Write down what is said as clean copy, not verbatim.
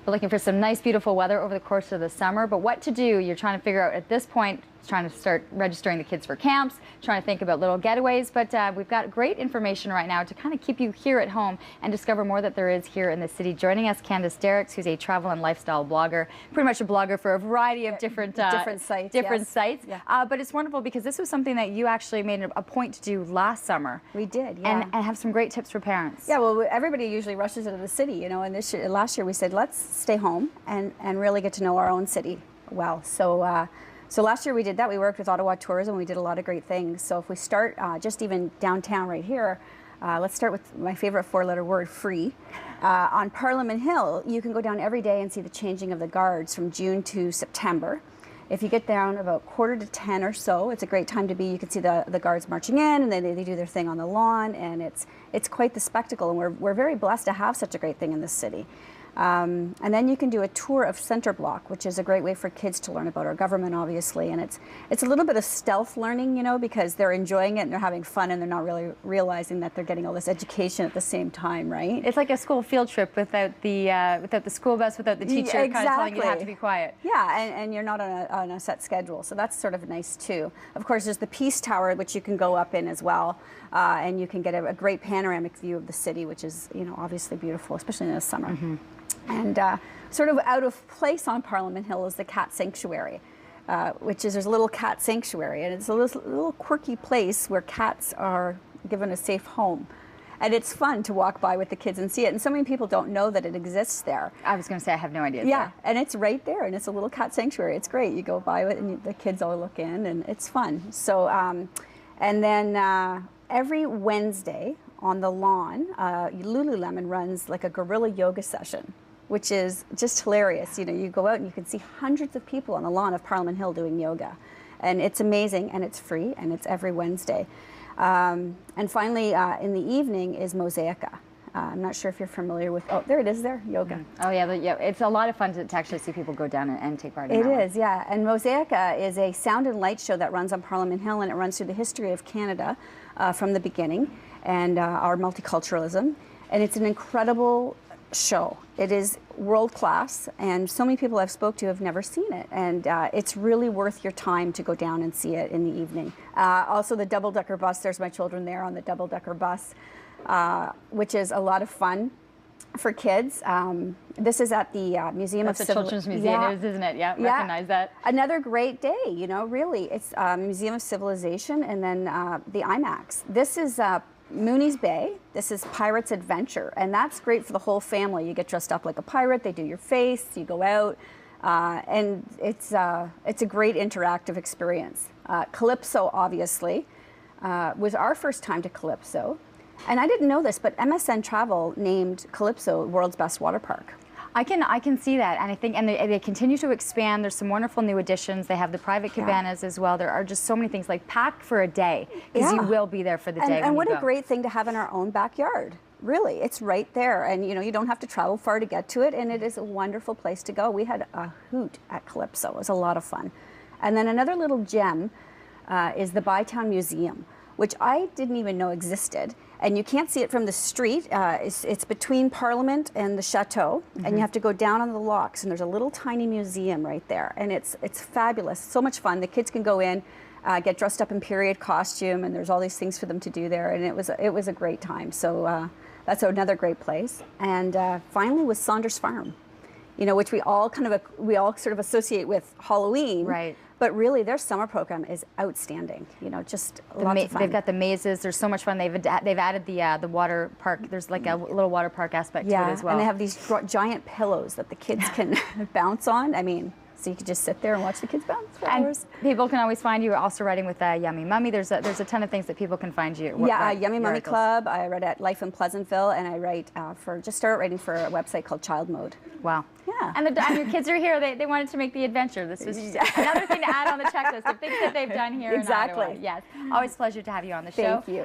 We're looking for some nice, beautiful weather over the course of the summer, but what to do, you're trying to figure out at this point, trying to start registering the kids for camps, trying to think about little getaways, but we've got great information right now to kind of keep you here at home and discover more that there is here in the city. Joining us, Candace Derickx, who's a travel and lifestyle blogger, pretty much a blogger for a variety of different sites. Yeah. But it's wonderful because this was something that you actually made a point to do last summer. We did, yeah. And have some great tips for parents. Yeah, well, everybody usually rushes into the city, you know, and last year we said, let's stay home and really get to know our own city well. So last year we did that. We worked with Ottawa Tourism. We did a lot of great things. So if we start just even downtown right here, let's start with my favorite four-letter word, free. On Parliament Hill, you can go down every day and see the changing of the guards from June to September. If you get down about 9:45 or so, it's a great time to be. You can see the guards marching in, and then they do their thing on the lawn, and it's quite the spectacle. And we're very blessed to have such a great thing in this city. And then you can do a tour of Center Block, which is a great way for kids to learn about our government, obviously. And it's a little bit of stealth learning, you know, because they're enjoying it and they're having fun and they're not really realizing that they're getting all this education at the same time, right? It's like a school field trip without the school bus, without the teacher kind of telling you to have to be quiet. Yeah, and you're not on a set schedule, so that's sort of nice too. Of course, there's the Peace Tower, which you can go up in as well, and you can get a great panoramic view of the city, which is, you know, obviously beautiful, especially in the summer. Mm-hmm. And sort of out of place on Parliament Hill is the Cat Sanctuary, there's a little cat sanctuary, and it's a little quirky place where cats are given a safe home. And it's fun to walk by with the kids and see it. And so many people don't know that it exists there. I was going to say, I have no idea. Yeah, and it's right there, and it's a little cat sanctuary. It's great. You go by it, and the kids all look in, and it's fun. So, and then every Wednesday on the lawn, Lululemon runs like a guerrilla yoga session, which is just hilarious. You know, you go out and you can see hundreds of people on the lawn of Parliament Hill doing yoga. And it's amazing, and it's free, and it's every Wednesday. And finally, in the evening is Mosaica. I'm not sure if you're familiar with, oh, there it is there, yoga. Mm-hmm. Oh yeah, it's a lot of fun to actually see people go down and take part in that. It is, yeah. And Mosaica is a sound and light show that runs on Parliament Hill, and it runs through the history of Canada from the beginning, and our multiculturalism. And it's an incredible show. It is world class, and so many people I've spoke to have never seen it, and it's really worth your time to go down and see it in the evening. Also the double-decker bus, there's my children there on the double-decker bus, which is a lot of fun for kids. This is at the Museum of Civilization. Children's Museum, isn't it? Yeah, recognize that. Another great day, you know, really. It's Museum of Civilization, and then the IMAX. This is Mooney's Bay. This is Pirate's Adventure, and that's great for the whole family. You get dressed up like a pirate, they do your face, you go out, and it's a great interactive experience. Calypso, obviously, was our first time to Calypso, and I didn't know this, but MSN Travel named Calypso World's Best Water Park. I can see that, and I think, and they continue to expand. There's some wonderful new additions. They have the private cabanas as well. There are just so many things, like packed for a day, because you will be there for the day. And what a great thing to have in our own backyard. Really, it's right there, and you know, you don't have to travel far to get to it, and it is a wonderful place to go. We had a hoot at Calypso. It was a lot of fun. And then another little gem is the Bytown Museum, which I didn't even know existed. And you can't see it from the street. It's between Parliament and the Chateau, and you have to go down on the locks, and there's a little tiny museum right there, and it's fabulous, so much fun. The kids can go in, get dressed up in period costume, and there's all these things for them to do there, and it was a great time. So that's another great place. And finally was Saunders Farm, you know, which we all sort of associate with Halloween. Right. But really, their summer program is outstanding. You know, just lots of fun. They've got the mazes. There's so much fun. They've added the water park. There's like a little water park aspect to it as well. And they have these giant pillows that the kids can bounce on. I mean, so you could just sit there and watch the kids bounce for hours. People can always find you also writing with Yummy Mummy. There's a ton of things that people can find you. Yummy Mummy Club. I write at Life in Pleasantville, and I write just started writing for a website called Child Mode. Wow. Yeah. And your kids are here. They wanted to make the adventure. This was another thing to add on the checklist of things that they've done here in Ottawa. Yes. Always a pleasure to have you on the show. Thank you.